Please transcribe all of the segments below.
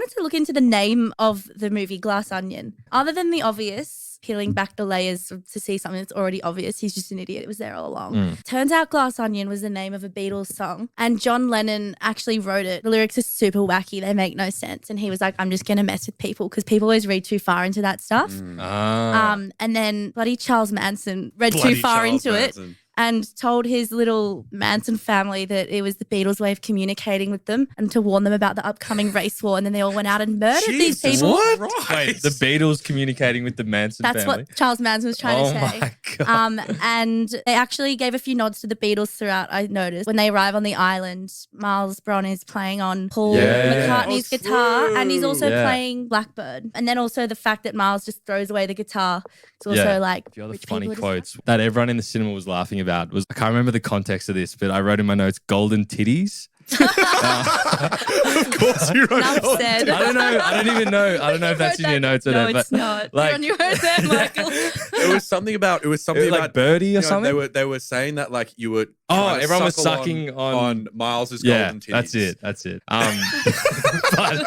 wanted to look into the name of the movie Glass Onion. Other than the obvious, peeling back the layers to see something that's already obvious, he's just an idiot. It was there all along. Turns out Glass Onion was the name of a Beatles song, and John Lennon actually wrote it. The lyrics are super wacky. They make no sense. And he was like, I'm just going to mess with people because people always read too far into that stuff. And then bloody Charles Manson read too far into it and told his little Manson family that it was the Beatles' way of communicating with them and to warn them about the upcoming race war. And then they all went out and murdered these people. What? Right. Wait, the Beatles communicating with the Manson That's family? what Charles Manson was trying to say. Oh my God. And they actually gave a few nods to the Beatles throughout, I noticed. When they arrive on the island, Miles Bron is playing on Paul McCartney's guitar, and he's also playing Blackbird. And then also the fact that Miles just throws away the guitar. It's also like the other rich funny people quotes that everyone in the cinema was laughing about was, I can't remember the context of this, but I wrote in my notes, golden titties. Of course you wrote Enough said. I don't know. I don't even know. I don't know if that's in your notes or no, not. it's but not. like- You're on your own there, Michael. It was something about like Birdie or you know, something? They were saying that like you were everyone was suckle sucking on Miles's Yeah, golden titties. that's it. But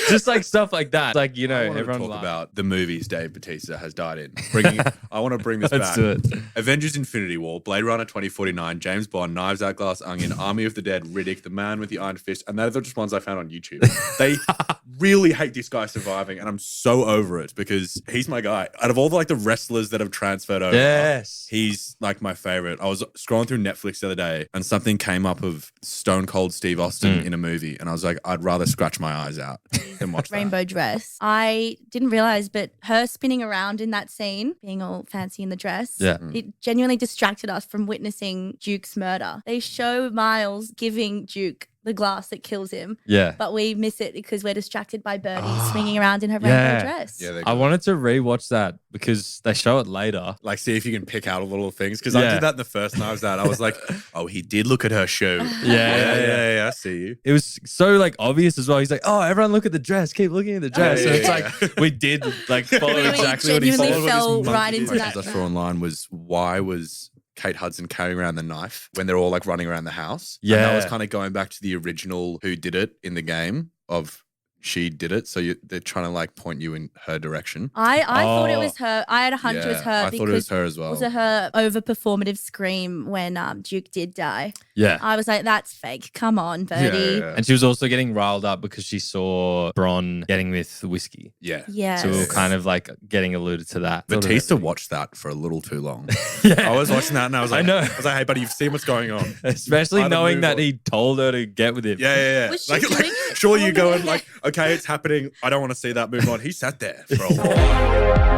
just like stuff like that. Like, you know, I want to everyone talk laughed. about the movies Dave Bautista has died in. I want to bring this Let's back. do it. Avengers Infinity War, Blade Runner 2049, James Bond, Knives Out, Glass Onion, Army of the Dead, Riddick, The Man with the Iron Fist, and those are just ones I found on YouTube. They really hate this guy surviving, and I'm so over it because he's my guy. Out of all the wrestlers that have transferred over, Yes. he's like my favorite. I was scrolling through Netflix the other day, and something came up of Stone Cold Steve Austin in a movie, and I was like, I'd rather scratch my eyes out than watch that. Rainbow dress. I didn't realize, but her spinning around in that scene, being all fancy in the dress, it genuinely distracted us from witnessing Duke's murder. They show Miles giving Duke the glass that kills him. Yeah. But we miss it because we're distracted by Birdie swinging around in her rainbow dress. Yeah, I wanted to rewatch that because they show it later. like see if you can pick out a little things because I did that in the first Knives Out. I was like, oh, he did look at her shoe. Yeah, I see you. It was so like obvious as well. He's like, oh, everyone look at the dress. Keep looking at the dress. Yeah, and it's yeah. like, we did like follow We exactly what he genuinely said. fell One of right his into questions that. I saw online was why was Kate Hudson carrying around the knife when they're all like running around the house? And that was Yeah. kind of going back to the original Who Did It in the game of she did it. So they're trying to like point you in her direction. I thought it Oh. was her. I had a hunch it was her I because thought it was her as well. was her over performative scream when Duke did die. Yeah. I was like, that's fake. Come on, Birdie. Yeah. And she was also getting riled up because she saw Bron getting with whiskey. Yeah. Yes. So we were kind of like getting alluded to that. Batista watched that for a little too long. Yeah. I was watching that and I was I like, know. I was like, hey, buddy, you've seen what's going on. Especially Either knowing move that or- he told her to get with him. Yeah. Was she Like, doing it? surely you Oh, go and yeah. like, okay, it's happening. I don't want to see that. Move on. He sat there for a while.